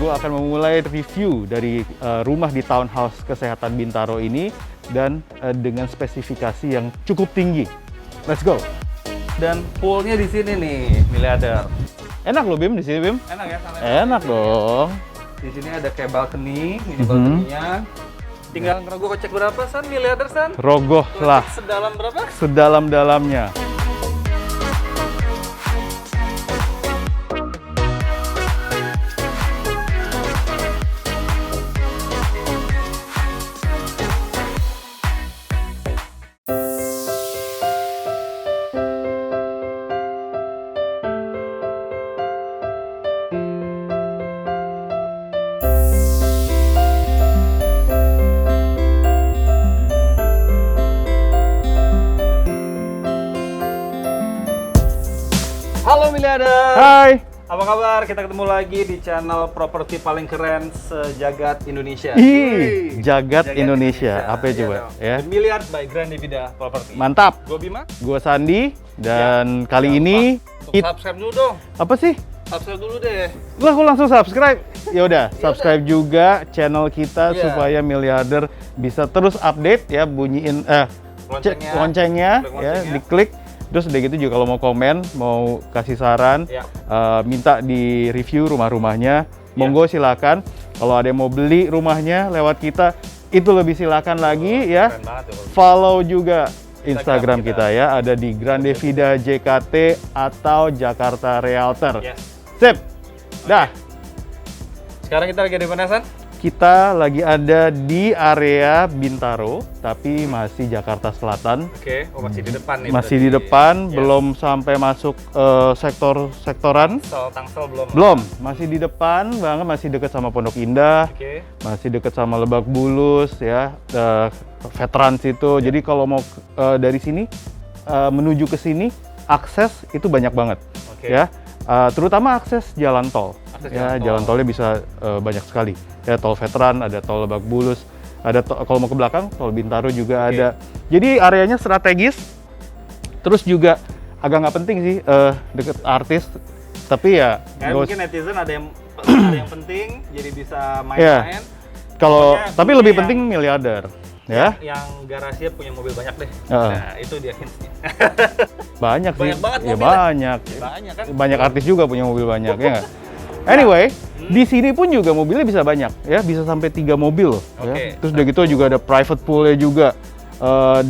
gue akan memulai review dari rumah di Townhouse Kesehatan Bintaro ini dan dengan spesifikasi yang cukup tinggi. Let's go. Dan poolnya di sini nih, miliarder. Enak loh Bim di sini Bim. Enak ya? Enak dong. Di sini ada kayak balcony, mini balcony-nya. Tinggal ngerogoh kocek berapa San? Miliarder San? Rogoh lah. Sedalam berapa? Sedalam-dalamnya. Halo miliarder. Hai. Apa kabar? Kita ketemu lagi di channel properti paling keren sejagat Indonesia. Jagat Indonesia. Apa Iya coba dong. ya? The Milliard by Grande Vida Property. Mantap. Gue Bima. Gua Sandi dan kali Jangan ini lupa untuk subscribe dulu dong. apa sih? Subscribe dulu deh. Lah kok langsung subscribe? Ya udah, subscribe juga channel kita Iya. supaya miliarder bisa terus update ya, bunyiin Loncengnya. loncengnya Klik ya, loncengnya. diklik. Terus udah gitu juga kalau mau komen, mau kasih saran, Ya. minta di review rumah-rumahnya, monggo silakan. Kalau ada yang mau beli rumahnya lewat kita, itu lebih silakan lagi ya. Keren banget ya. Follow juga Instagram Instagram kita ya, ada di Grande Vida JKT atau Jakarta Realtor. Yes. Sip. Dah, Sekarang kita lagi di mana San? kita lagi ada di area Bintaro, tapi masih Jakarta Selatan. Oke, oh masih di depan nih. Masih di berarti. depan, Yes. belum sampai masuk sektor-sektoran. Tangsel belum. Belum, masih di depan banget, masih dekat sama Pondok Indah, Oke. masih dekat sama Lebak Bulus ya, veteran situ. Jadi kalau mau dari sini menuju ke sini, akses itu banyak banget Oke. ya. Terutama akses jalan tol. Akses Ya, jalan tol. jalan tolnya bisa banyak sekali. Ya, tol veteran, ada tol Lebak Bulus, ada kalau mau ke belakang tol Bintaro juga Oke. ada. Jadi areanya strategis. Terus juga agak nggak penting sih deket artis, tapi ya Kayak nggak mungkin netizen ada yang penting, jadi bisa Iya. main-main. kalau Pokoknya tapi punya lebih yang- penting miliarder ya. Yang garasinya punya mobil banyak deh. Heeh. Nah, itu dia hintsnya. Banyak sih. Banyak banget Ya mobilnya. banyak. Banyak kan? Banyak artis juga punya mobil banyak ya nggak? Anyway, di sini pun juga mobilnya bisa banyak ya, bisa sampai 3 mobil ya. Oke. Terus udah gitu juga ada private poolnya juga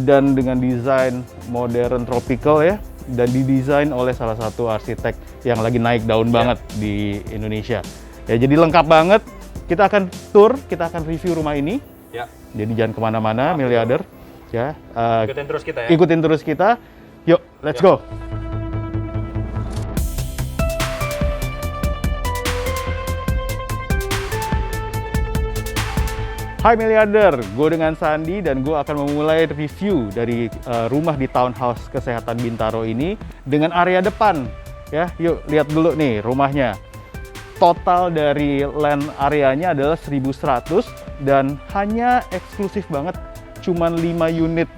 dan dengan desain modern tropical ya, dan didesain oleh salah satu arsitek yang lagi naik daun banget di Indonesia. Ya jadi lengkap banget. Kita akan tour, kita akan review rumah ini. Ya. Jadi jangan kemana-mana, miliarder ya. Ikutin terus kita ya. Ikutin terus kita. Yuk, let's Ya. go. Hai miliarder, gue dengan Sandi dan gue akan memulai review dari rumah di Townhouse Kesehatan Bintaro ini dengan area depan. Ya, yuk lihat dulu nih rumahnya. Total dari land areanya adalah 1.100 dan hanya eksklusif banget, cuman 5 unit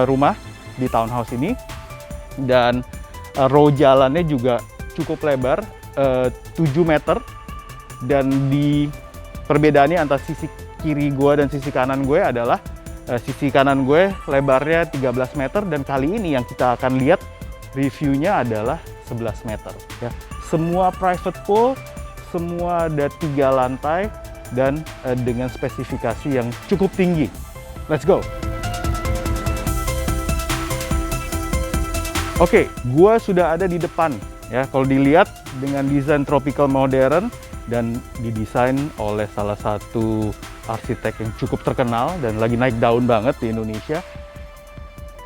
rumah di townhouse ini, dan row jalannya juga cukup lebar, 7 meter, dan di perbedaannya antara sisi kiri gue dan sisi kanan gue adalah sisi kanan gue lebarnya 13 meter, dan kali ini yang kita akan lihat reviewnya adalah 11 meter ya. Semua private pool, semua ada 3 lantai dan dengan spesifikasi yang cukup tinggi. Let's go. Oke, gua sudah ada di depan ya. Kalau dilihat dengan desain tropical modern dan didesain oleh salah satu arsitek yang cukup terkenal dan lagi naik daun banget di Indonesia.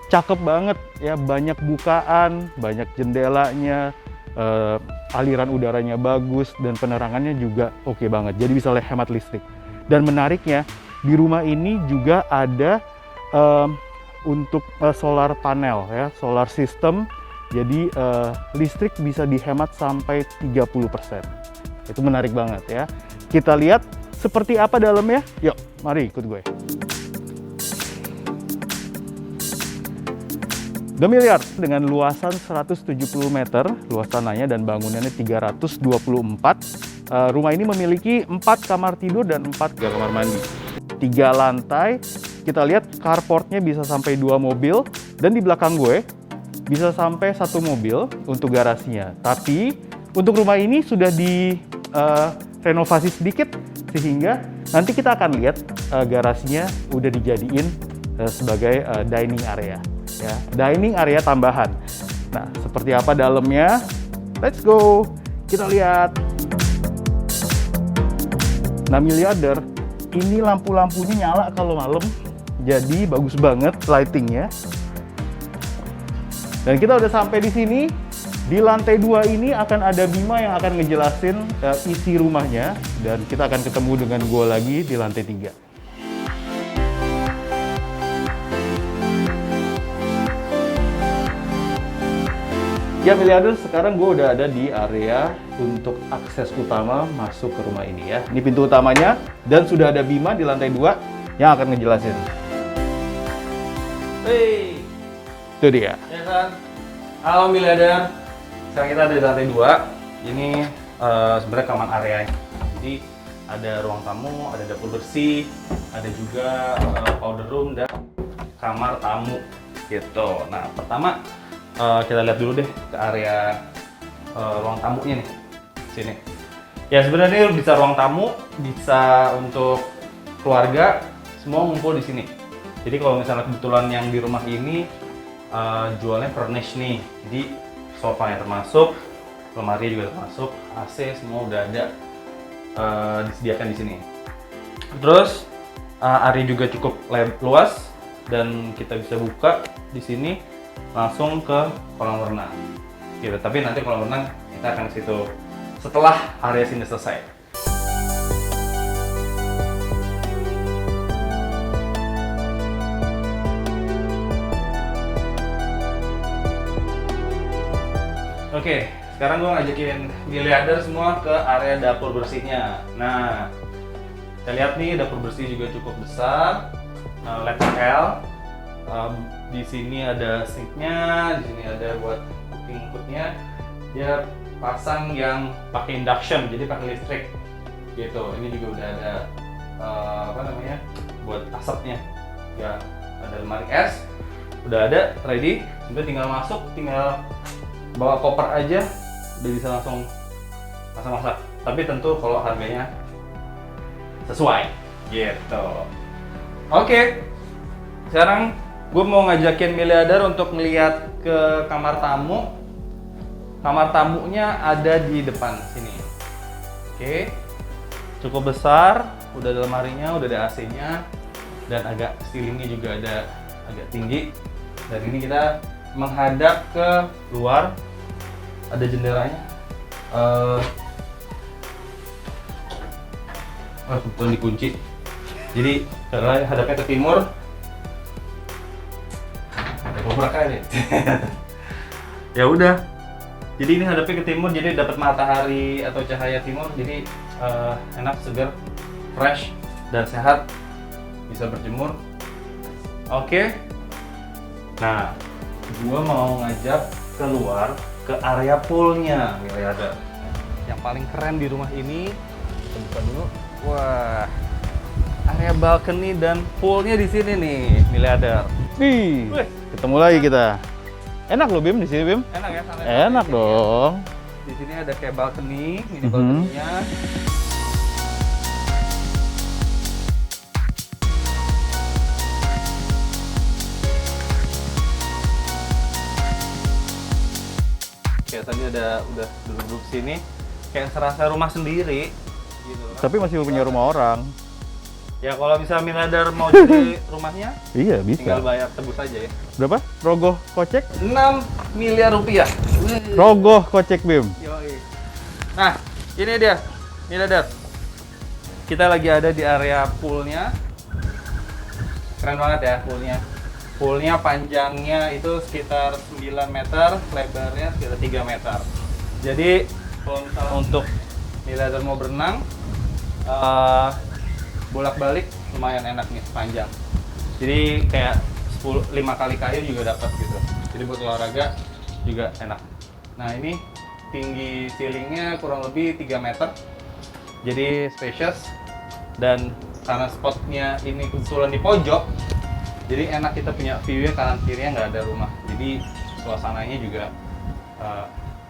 Cakep banget ya, banyak bukaan, banyak jendelanya, aliran udaranya bagus, dan penerangannya juga oke banget. Jadi bisa hemat listrik. Dan menariknya, di rumah ini juga ada untuk solar panel ya, solar system. Jadi listrik bisa dihemat sampai 30%. Itu menarik banget ya. Kita lihat seperti apa dalamnya. Yuk, mari ikut gue. The Milliard dengan luasan 170 meter luas tanahnya dan bangunannya 324, Rumah ini memiliki 4 kamar tidur dan 4 kamar mandi. 3 lantai, kita lihat carportnya bisa sampai 2 mobil, dan di belakang gue bisa sampai 1 mobil untuk garasinya. Tapi untuk rumah ini sudah direnovasi sedikit, sehingga nanti kita akan lihat garasinya udah dijadiin sebagai dining area, ya, dining area tambahan. Nah, seperti apa dalamnya? Let's go, kita lihat. Nah, miliarder, ini lampu-lampunya nyala kalau malam, jadi bagus banget lightingnya. Dan kita udah sampai di sini. Di lantai 2 ini akan ada Bima yang akan ngejelasin isi rumahnya, dan kita akan ketemu dengan gue lagi di lantai 3. Ya miliarder, sekarang gue udah ada di area untuk akses utama masuk ke rumah ini ya. Ini pintu utamanya, dan sudah ada Bima di lantai 2 yang akan ngejelasin. Hey, Itu dia. ya kan? Halo miliarder. Sekarang kita ada di lantai 2. Ini sebenarnya kamar area. Jadi ada ruang tamu, ada dapur bersih, ada juga powder room dan kamar tamu gitu. Nah, pertama kita lihat dulu deh ke area ruang tamunya nih. Sini. Ya sebenarnya bisa ruang tamu, bisa untuk keluarga, semua ngumpul di sini. Jadi kalau misalnya kebetulan yang di rumah ini jualnya furnish nih. Jadi sofanya termasuk, lemari juga termasuk, AC semua udah ada disediakan di sini. Terus area juga cukup luas dan kita bisa buka di sini langsung ke kolam renang. Gitu. Tapi nanti kolam renang kita akan ke situ setelah area sini selesai. Oke, sekarang gue ngajakin miliarder semua ke area dapur bersihnya. Nah, kita lihat nih dapur bersih juga cukup besar, letter L. Di sini ada sinknya, di sini ada buat inputnya. Dia pasang yang pakai induction, jadi pakai listrik. Gitu. Ini juga udah ada buat asapnya. Ya, ada lemari es, udah ada ready. Udah tinggal masuk, tinggal bawa koper aja udah bisa langsung masak-masak. Tapi tentu kalau harganya sesuai gitu. Oke, sekarang gue mau ngajakin miliarder untuk melihat ke kamar tamu. Kamar tamunya ada di depan sini. Oke, cukup besar, udah ada lemarinya, udah ada AC-nya, dan agak ceilingnya juga ada agak tinggi. Dan ini kita menghadap ke luar, ada jendelanya. Kebetulan dikunci. Jadi karena hadapnya ke timur. Ada beberapa kali. Ya udah. Jadi ini hadapnya ke timur, jadi dapat matahari atau cahaya timur, jadi enak, segar, fresh dan sehat. Bisa berjemur. Oke. Nah, gua mau ngajak keluar ke area poolnya, miliarder. Yang paling keren di rumah ini, kita buka dulu. Wah, area balcony dan poolnya di sini nih, miliarder. Wih, ketemu lagi kita. Enak loh Bim di sini Bim. Enak ya? Enak dong. Di sini ada kayak balcony, mini balcony-nya. Kayak tadi udah duduk sini, kayak serasa rumah sendiri. Gitu. Tapi masih punya rumah orang. Ya kalau bisa miliarder mau jadi rumahnya, Iya bisa. tinggal bayar tebus aja ya. Berapa? Rogoh kocek? 6 miliar rupiah. Rogoh kocek Bim. Yoi. Nah, ini dia, miliarder. Kita lagi ada di area poolnya. Keren banget ya poolnya. Poolnya panjangnya itu sekitar 9 meter, lebarnya sekitar 3 meter. Jadi kalau misalnya untuk miliarder mau berenang, bolak-balik lumayan enak nih, panjang. Jadi kayak 5 kali kayu juga dapat gitu. Jadi buat olahraga juga enak. Nah ini tinggi ceilingnya kurang lebih 3 meter. Jadi spacious, dan karena spotnya ini kebetulan di pojok, jadi enak kita punya view-nya kanan kirinya nggak ada rumah. Jadi suasananya juga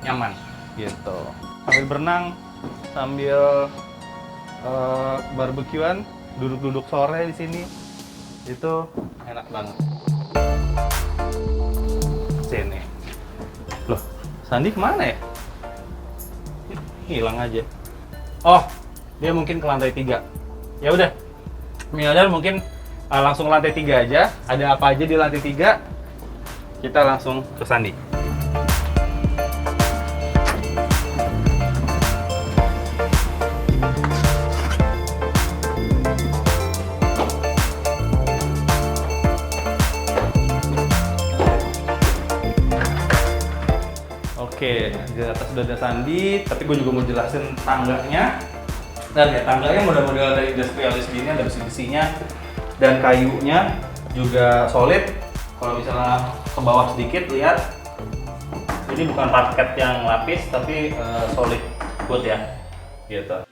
nyaman gitu. Sambil berenang, sambil barbekyuan, duduk-duduk sore di sini, itu enak banget. Sini. Loh, Sandi kemana ya? Hilang aja. Oh, dia mungkin ke lantai 3. Ya udah, miliarder mungkin langsung ke lantai 3 aja. Ada apa aja di lantai 3? Kita langsung ke Sandi. Oke, di atas sudah ada Sandi, tapi gue juga mau jelasin tangganya. Dan ya, tangganya model-model dari industrialis gini, ada besi-besinya, dan kayunya juga solid. Kalau misalnya ke bawah sedikit, lihat, ini bukan parket yang lapis, tapi solid wood ya, gitu.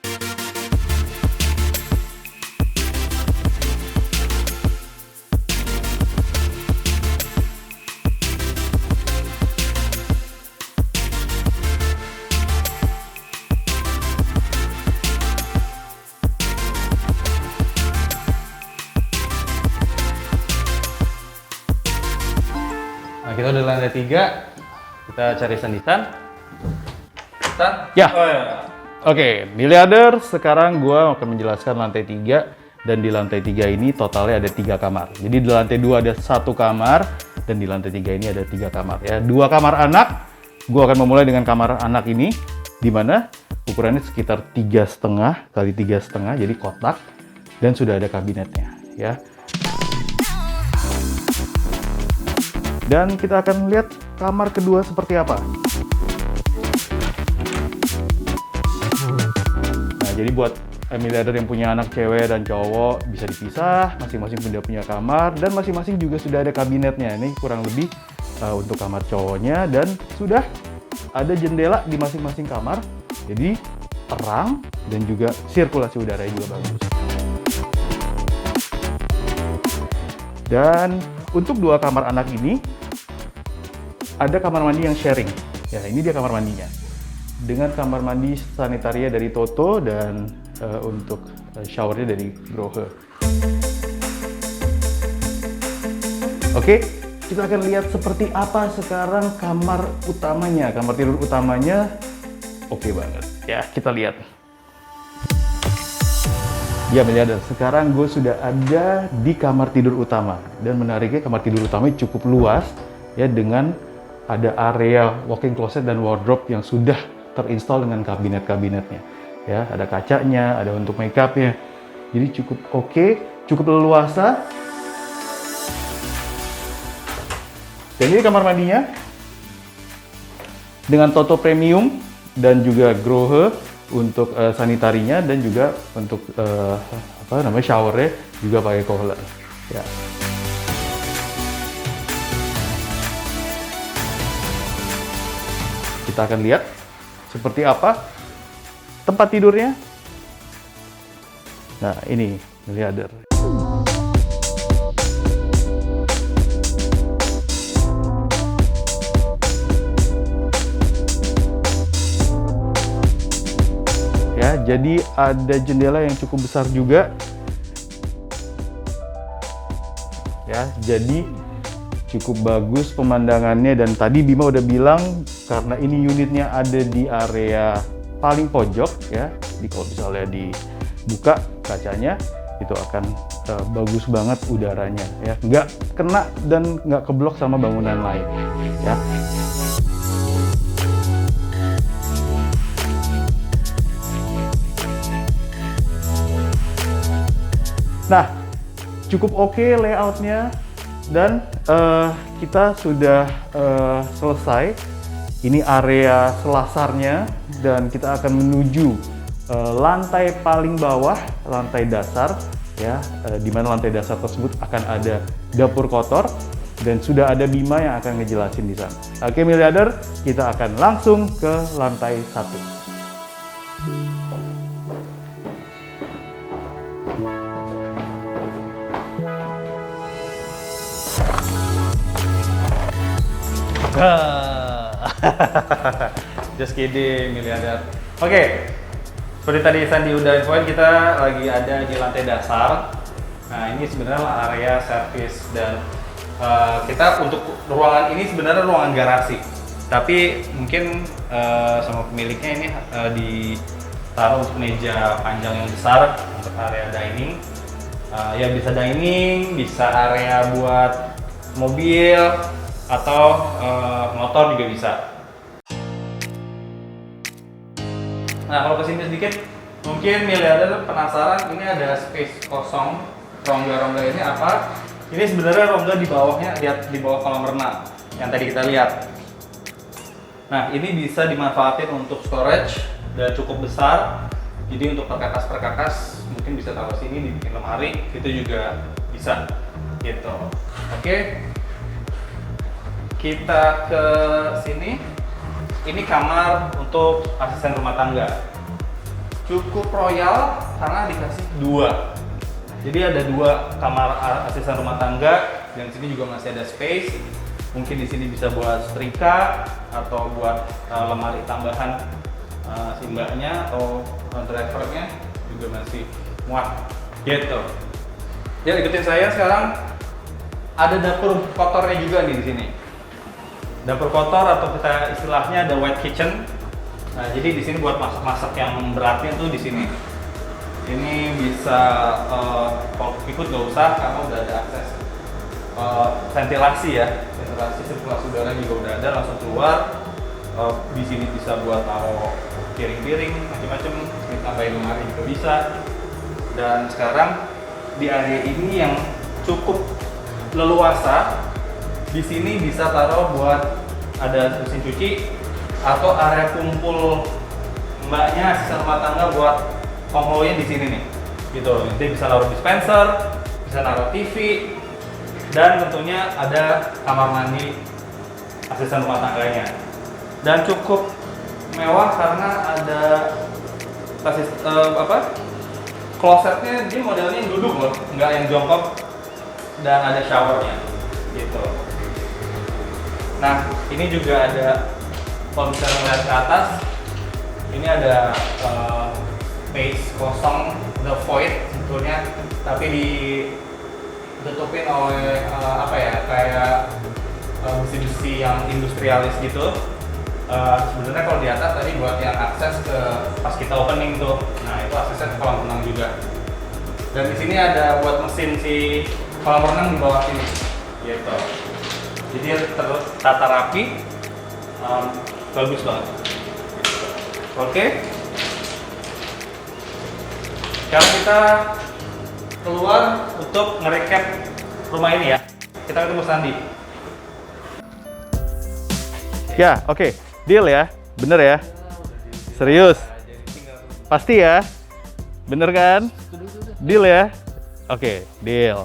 Kita udah lantai 3, kita cari Sandisan. Ya. Oh, ya. Oke, miliarder, sekarang gua akan menjelaskan lantai 3, dan di lantai 3 ini totalnya ada 3 kamar. Jadi di lantai 2 ada 1 kamar, dan di lantai 3 ini ada 3 kamar ya. 2 kamar anak. Gua akan memulai dengan kamar anak ini, di mana ukurannya sekitar 3,5 kali 3,5, jadi kotak, dan sudah ada kabinetnya ya. Dan kita akan lihat kamar kedua seperti apa. Nah, jadi buat miliarder yang punya anak cewek dan cowok bisa dipisah, masing-masing punya kamar, dan masing-masing juga sudah ada kabinetnya. Ini kurang lebih untuk kamar cowoknya, dan sudah ada jendela di masing-masing kamar, jadi terang dan juga sirkulasi udaranya juga bagus. Dan untuk 2 kamar anak ini, ada kamar mandi yang sharing. Ya, ini dia kamar mandinya. Dengan kamar mandi sanitaria dari Toto, dan untuk showernya dari Grohe. Oke, kita akan lihat seperti apa sekarang kamar utamanya. Kamar tidur utamanya oke banget. Ya, kita lihat. Ya miliarder, sekarang gue sudah ada di kamar tidur utama, dan menariknya kamar tidur utamanya cukup luas ya, dengan ada area walk-in closet dan wardrobe yang sudah terinstall dengan kabinet-kabinetnya ya, ada kacanya, ada untuk makeupnya, jadi cukup oke, cukup leluasa. Dan ini kamar mandinya dengan Toto Premium dan juga Grohe untuk sanitarinya, dan juga untuk showernya juga pakai Kohler ya. Kita akan lihat seperti apa tempat tidurnya. Nah, ini miliarder. Jadi ada jendela yang cukup besar juga ya, jadi cukup bagus pemandangannya. Dan tadi Bima udah bilang karena ini unitnya ada di area paling pojok ya, di kalau misalnya dibuka kacanya itu akan bagus banget udaranya ya, nggak kena dan nggak keblok sama bangunan lain ya. Nah, cukup oke layoutnya, dan kita sudah selesai. Ini area selasarnya, dan kita akan menuju lantai paling bawah, lantai dasar ya, di mana lantai dasar tersebut akan ada dapur kotor, dan sudah ada Bima yang akan ngejelasin di sana. Oke miliarder, kita akan langsung ke lantai 1. Just kidding, miliarder. Oke, seperti tadi Sandi udah infoin, kita lagi ada di lantai dasar. Nah, ini sebenarnya area servis dan kita untuk ruangan ini sebenarnya ruangan garasi. Tapi mungkin sama pemiliknya ini ditaruh untuk meja panjang yang besar untuk area dining. Ya bisa dining, bisa area buat mobil atau motor juga bisa. Nah, kalau kesini sedikit, mungkin miliarder penasaran ini ada space kosong, rongga-rongga ini apa? Ini sebenarnya rongga di bawahnya, lihat di bawah kolam renang yang tadi kita lihat. Nah, ini bisa dimanfaatin untuk storage dan cukup besar. Jadi untuk perkakas mungkin bisa taruh sini, dibikin lemari, itu juga bisa. Gitu. Oke. Kita ke sini. Ini kamar untuk asisten rumah tangga. Cukup royal karena dikasih 2. Jadi ada 2 kamar asisten rumah tangga, dan sini juga masih ada space. Mungkin di sini bisa buat setrika atau buat lemari tambahan si mbaknya atau drivernya juga masih muat. Gitu. Ya, ikutin saya sekarang. Ada dapur kotornya juga nih di sini. Dapur kotor atau kita istilahnya ada white kitchen. Nah, jadi di sini buat masak-masak yang beratnya tuh di sini. Ini bisa kalau ikut nggak usah karena udah ada akses ventilasi ya, ventilasi sirkulasi udara juga udah ada, langsung keluar. Di sini bisa buat taruh piring-piring macam-macam, tambahin lemari juga bisa. Dan sekarang di area ini yang cukup leluasa. Di sini bisa taruh buat ada mesin cuci atau area kumpul mbaknya asisten rumah tangga buat konvoynya di sini nih. Gitu. Jadi bisa naruh dispenser, bisa naruh TV, dan tentunya ada kamar mandi asisten rumah tangganya. Dan cukup mewah karena ada klosetnya, dia modelnya yang duduk loh, nggak yang jongkok, dan ada showernya. Gitu. Nah, ini juga ada, kalau bisa melihat ke atas, ini ada space kosong, the void sebetulnya, tapi ditutupin oleh kayak besi-besi yang industrialis gitu. Sebenarnya kalau di atas tadi buat yang akses ke pas kita opening tuh, nah itu aksesnya ke kolam renang juga. Dan di sini ada buat mesin si kolam renang di bawah sini, gitu. Jadi tertata rapi, bagus banget. Oke. Sekarang kita keluar untuk nge-recap rumah ini ya. Kita ketemu Sandi. Ya, oke. Deal ya? Bener ya? Serius? Pasti ya? Bener kan? Deal ya? Oke, deal.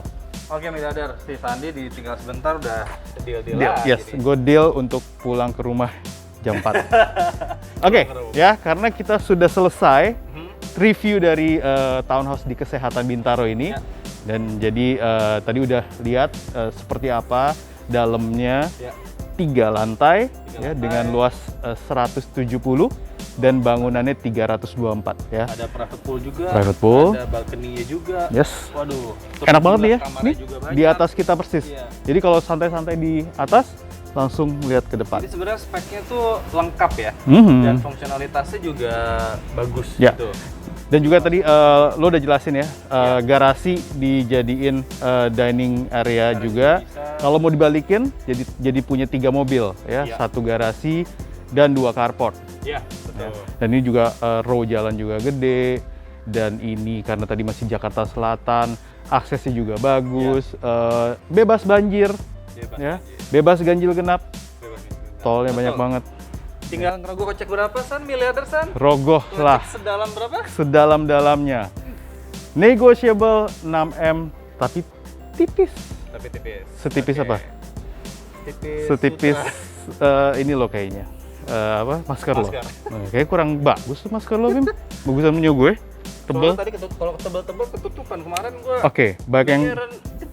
Oke, miliarder, si Sandi ditinggal sebentar udah deal Yes, gue deal untuk pulang ke rumah jam 4. Oke, ya, karena kita sudah selesai review dari townhouse di Kesehatan Bintaro ini. Dan jadi tadi udah lihat seperti apa dalamnya. 3 lantai, ya, dengan luas 170 dan bangunannya 324 ya. Ada private pool juga. Private pool. Ada balcony-nya juga. Yes. Waduh. Enak banget nih ya. Nih di banyak. atas kita persis. Iya. Jadi kalau santai-santai di atas langsung lihat ke depan. Jadi sebenarnya speknya tuh lengkap ya. Dan fungsionalitasnya juga bagus Ya. gitu. Dan juga tadi lo udah jelasin ya, garasi dijadiin dining area juga. Kalau mau dibalikin, jadi punya 3 mobil ya, 1 garasi dan 2 carport. Iya, betul. Dan ini juga row jalan juga gede. Dan ini karena tadi masih Jakarta Selatan, aksesnya juga bagus, bebas banjir, bebas ganjil genap, tolnya banyak banget. Tinggal ngerogoh kocek berapa, San? Miliarder, San? Rogoh lah. Sedalam berapa? Sedalam-dalamnya. Negotiable 6M, tapi tipis. Tapi tipis. Setipis apa? Tipis. Setipis ini loh kayaknya. Masker lo. Kayaknya kurang bagus tuh masker lo, Bim. Bagusan punya gue. Tebel. Tadi kalau tebel-tebel ketutupan. Kemarin gue Oke, baik yang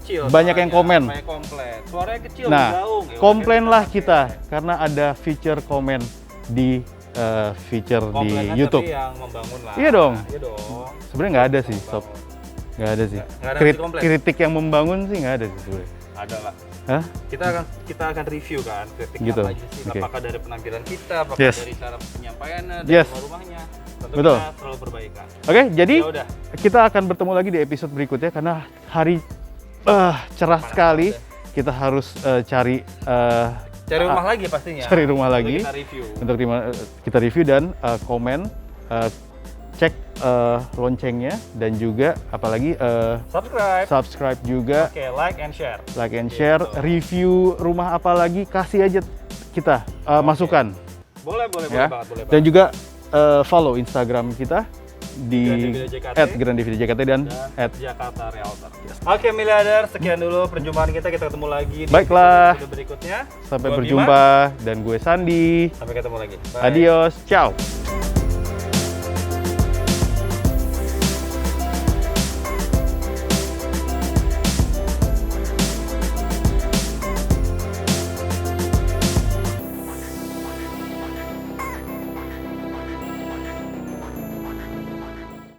kecil. Banyak yang komen. Banyak komplain. Suaranya kecil, Nah, gaung. Ya, komplainlah pakai. kita karena ada feature komen di feature Komplainnya di YouTube. tapi yang membangun lah. Iya dong. Iya dong. Sebenarnya nggak ada sih, sob. Nggak ada sih. Nggak ada anti komplain? Kritik yang membangun sih nggak ada sih sebenarnya. Ada lah. Hah? Kita akan review kan kritik Gitu. apa aja sih, Oke. apakah dari penampilan kita, apakah Yes. dari cara penyampaiannya, dari Yes. rumah-rumahnya. Tentu Betul. kita selalu perbaikan. Oke, jadi Ya udah. kita akan bertemu lagi di episode berikutnya karena hari cerah Panas sekali. banget Kita harus cari Cari rumah lagi pastinya. cari rumah Untuk lagi. kita review. untuk kita review dan komen, cek loncengnya dan juga apalagi subscribe juga, Oke, like and share. like and share, review rumah apa lagi kasih aja kita masukan Boleh ya. banget, boleh Dan banget. juga follow Instagram kita di @grandivideo_jkt dan Jakarta Realtor. Oke, miliarder, sekian dulu perjumpaan kita. Kita ketemu lagi di Baiklah. episode berikutnya. sampai Gua berjumpa dan gue Sandi. Bima. Sampai ketemu lagi. Bye. Adios, ciao.